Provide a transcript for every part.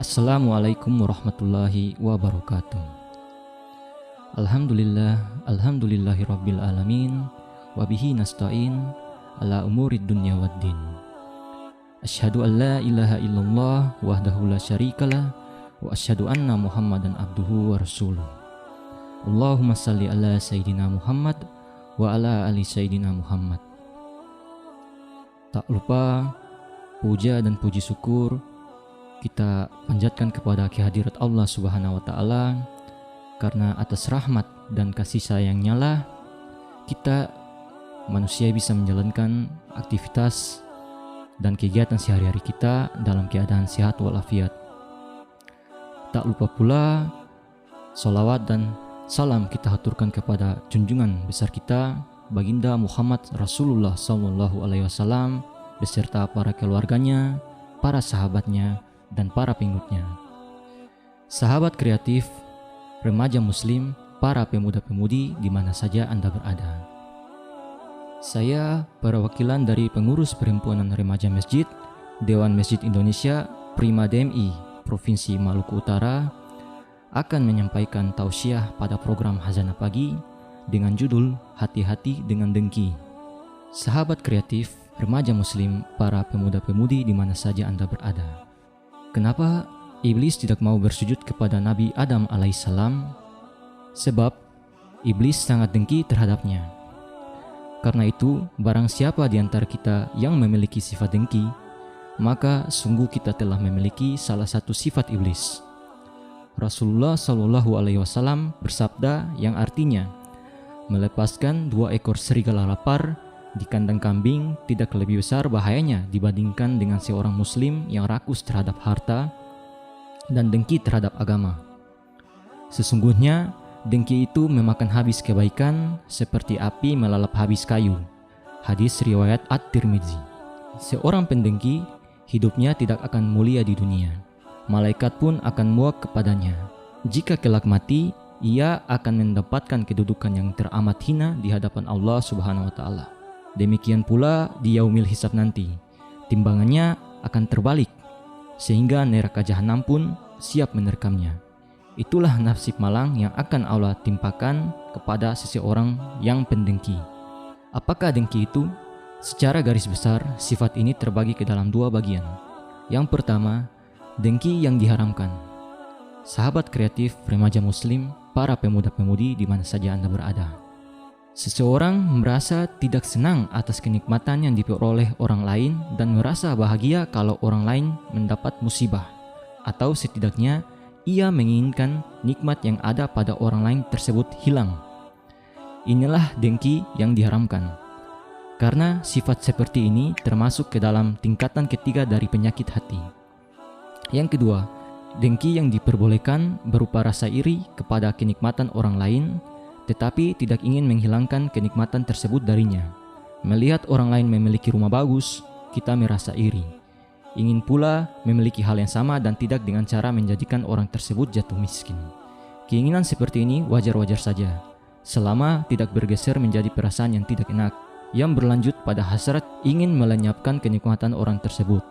Assalamualaikum warahmatullahi wabarakatuh. Alhamdulillahi rabbil alamin. Wabihi nasta'in ala umurid dunya waddin. Asyhadu an la ilaha illallah wahdahu la syarikalah. Wa asyhadu anna muhammadan abduhu wa rasuluh. Allahumma salli ala sayyidina Muhammad wa ala ali sayyidina Muhammad. Tak lupa puja dan puji syukur kita panjatkan kepada kehadirat Allah Subhanahu wa Ta'ala, karena atas rahmat dan kasih sayangnya lah kita manusia bisa menjalankan aktivitas dan kegiatan sehari-hari kita dalam keadaan sehat walafiat. Tak lupa pula salawat dan salam kita haturkan kepada junjungan besar kita Baginda Muhammad Rasulullah SAW beserta para keluarganya, para sahabatnya, dan para pengikutnya. Sahabat kreatif, remaja muslim, para pemuda-pemudi di mana saja Anda berada. Saya, perwakilan dari pengurus Perhimpunan Remaja Masjid, Dewan Masjid Indonesia, Prima DMI, Provinsi Maluku Utara, akan menyampaikan tausiah pada program Hazanah Pagi dengan judul Hati-hati dengan Dengki. Sahabat kreatif, remaja muslim, para pemuda-pemudi di mana saja Anda berada. Kenapa iblis tidak mau bersujud kepada Nabi Adam alaihissalam? Sebab iblis sangat dengki terhadapnya. Karena itu, barang siapa di antara kita yang memiliki sifat dengki, maka sungguh kita telah memiliki salah satu sifat iblis. Rasulullah SAW bersabda yang artinya, melepaskan 2 ekor serigala lapar di kandang kambing tidak lebih besar bahayanya dibandingkan dengan seorang muslim yang rakus terhadap harta dan dengki terhadap agama. Sesungguhnya dengki itu memakan habis kebaikan seperti api melalap habis kayu. Hadis riwayat At-Tirmidzi. Seorang pendengki hidupnya tidak akan mulia di dunia. Malaikat pun akan muak kepadanya. Jika kelak mati, ia akan mendapatkan kedudukan yang teramat hina di hadapan Allah Subhanahu wa Ta'ala. Demikian pula di yaumil hisab nanti, timbangannya akan terbalik, sehingga neraka jahanam pun siap menerkamnya. Itulah nasib malang yang akan Allah timpakan kepada seseorang yang pendengki. Apakah dengki itu? Secara garis besar, sifat ini terbagi ke dalam 2 bagian. Yang pertama, dengki yang diharamkan. Sahabat kreatif, remaja muslim, para pemuda-pemudi di mana saja Anda berada. Seseorang merasa tidak senang atas kenikmatan yang diperoleh orang lain dan merasa bahagia kalau orang lain mendapat musibah, atau setidaknya ia menginginkan nikmat yang ada pada orang lain tersebut hilang. Inilah dengki yang diharamkan, karena sifat seperti ini termasuk ke dalam tingkatan ketiga dari penyakit hati. Yang kedua, dengki yang diperbolehkan berupa rasa iri kepada kenikmatan orang lain, tetapi tidak ingin menghilangkan kenikmatan tersebut darinya. Melihat orang lain memiliki rumah bagus, kita merasa iri. Ingin pula memiliki hal yang sama dan tidak dengan cara menjadikan orang tersebut jatuh miskin. Keinginan seperti ini wajar-wajar saja, selama tidak bergeser menjadi perasaan yang tidak enak, yang berlanjut pada hasrat ingin melenyapkan kenikmatan orang tersebut.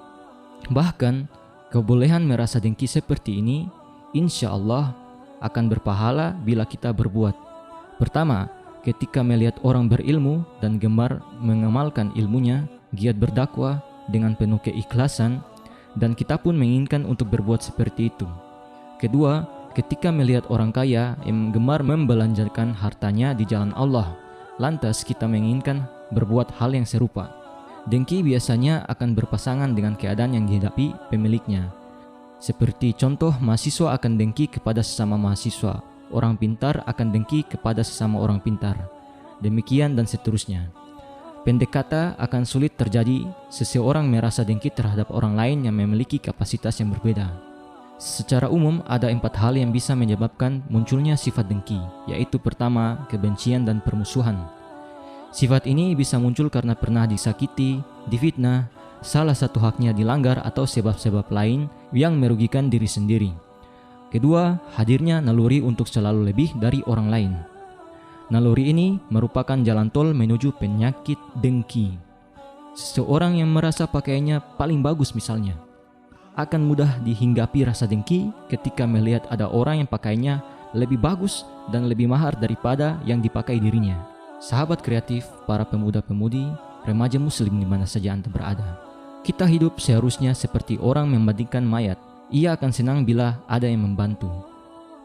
Bahkan, kebolehan merasa dengki seperti ini, insya Allah akan berpahala bila kita berbuat. Pertama, ketika melihat orang berilmu dan gemar mengamalkan ilmunya, giat berdakwah dengan penuh keikhlasan, dan kita pun menginginkan untuk berbuat seperti itu. Kedua, ketika melihat orang kaya yang gemar membelanjakan hartanya di jalan Allah, lantas kita menginginkan berbuat hal yang serupa. Dengki biasanya akan berpasangan dengan keadaan yang dihadapi pemiliknya. Seperti contoh, mahasiswa akan dengki kepada sesama mahasiswa. Orang pintar akan dengki kepada sesama orang pintar. Demikian dan seterusnya. Pendek kata, akan sulit terjadi seseorang merasa dengki terhadap orang lain yang memiliki kapasitas yang berbeda. Secara umum, ada 4 hal yang bisa menyebabkan munculnya sifat dengki, yaitu pertama, kebencian dan permusuhan. Sifat ini bisa muncul karena pernah disakiti, difitnah, salah satu haknya dilanggar atau sebab-sebab lain yang merugikan diri sendiri. Kedua, hadirnya naluri untuk selalu lebih dari orang lain. Naluri ini merupakan jalan tol menuju penyakit dengki. Seseorang yang merasa pakaiannya paling bagus misalnya, akan mudah dihinggapi rasa dengki ketika melihat ada orang yang pakainya lebih bagus dan lebih mahal daripada yang dipakai dirinya. Sahabat kreatif, para pemuda-pemudi, remaja muslim di mana saja Anda berada. Kita hidup seharusnya seperti orang membandingkan mayat. Ia akan senang bila ada yang membantu.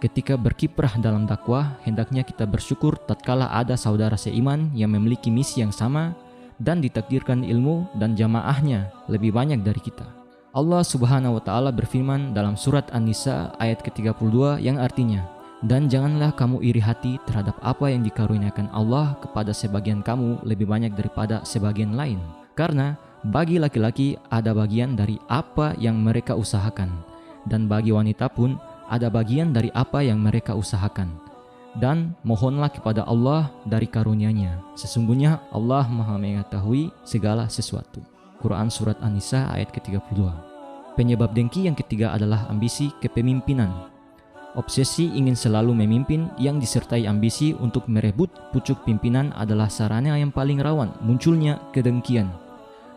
Ketika berkiprah dalam dakwah, hendaknya kita bersyukur tatkala ada saudara seiman yang memiliki misi yang sama dan ditakdirkan ilmu dan jamaahnya lebih banyak dari kita. Allah Subhanahu wa taala berfirman dalam surat An-Nisa ayat ke-32 yang artinya, "Dan janganlah kamu iri hati terhadap apa yang dikaruniakan Allah kepada sebagian kamu lebih banyak daripada sebagian lain. Karena bagi laki-laki ada bagian dari apa yang mereka usahakan, dan bagi wanita pun ada bagian dari apa yang mereka usahakan. Dan mohonlah kepada Allah dari karunia-Nya. Sesungguhnya Allah Maha mengetahui segala sesuatu." Quran Surat An-Nisa ayat ke-32. Penyebab dengki yang ketiga adalah ambisi kepemimpinan. Obsesi ingin selalu memimpin yang disertai ambisi untuk merebut pucuk pimpinan adalah sarana yang paling rawan munculnya kedengkian.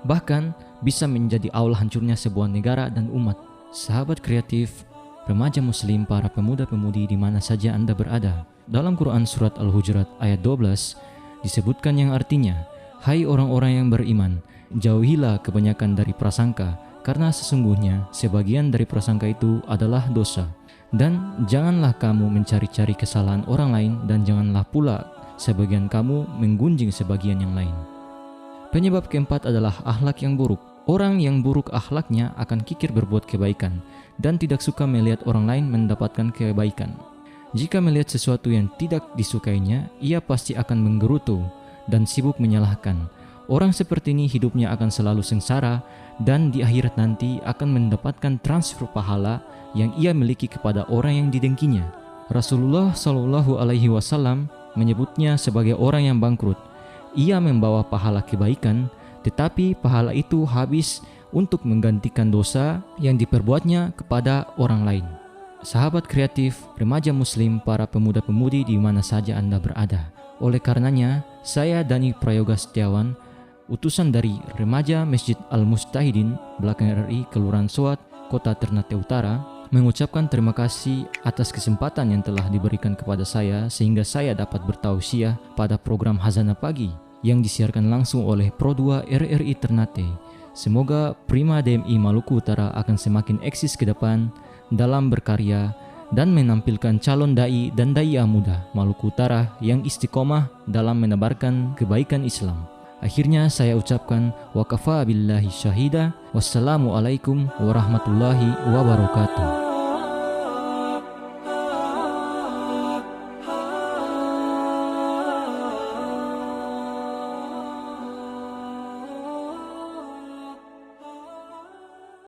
Bahkan bisa menjadi awal hancurnya sebuah negara dan umat. Sahabat kreatif, remaja muslim, para pemuda-pemudi di mana saja Anda berada. Dalam Quran Surat Al-Hujurat ayat 12 disebutkan yang artinya, "Hai orang-orang yang beriman, jauhilah kebanyakan dari prasangka, karena sesungguhnya sebagian dari prasangka itu adalah dosa. Dan janganlah kamu mencari-cari kesalahan orang lain, dan janganlah pula sebagian kamu menggunjing sebagian yang lain." Penyebab keempat adalah akhlak yang buruk. Orang yang buruk akhlaknya akan kikir berbuat kebaikan dan tidak suka melihat orang lain mendapatkan kebaikan. Jika melihat sesuatu yang tidak disukainya, ia pasti akan menggerutu dan sibuk menyalahkan. Orang seperti ini hidupnya akan selalu sengsara dan di akhirat nanti akan mendapatkan transfer pahala yang ia miliki kepada orang yang didengkinya. Rasulullah Shallallahu Alaihi Wasallam menyebutnya sebagai orang yang bangkrut. Ia membawa pahala kebaikan, tetapi pahala itu habis untuk menggantikan dosa yang diperbuatnya kepada orang lain. Sahabat kreatif, remaja muslim, para pemuda-pemudi di mana saja Anda berada. Oleh karenanya, saya Dani Prayoga Setiawan, utusan dari Remaja Masjid Al-Mustahidin, belakang RRI, Kelurahan Soat, Kota Ternate Utara, mengucapkan terima kasih atas kesempatan yang telah diberikan kepada saya sehingga saya dapat bertausiah pada program Hazanah Pagi yang disiarkan langsung oleh Pro 2 RRI Ternate. Semoga Prima DMI Maluku Utara akan semakin eksis ke depan dalam berkarya dan menampilkan calon dai dan dai muda Maluku Utara yang istiqomah dalam menebarkan kebaikan Islam. Akhirnya saya ucapkan wa kafa billahi syahida. Wassalamualaikum warahmatullahi wabarakatuh.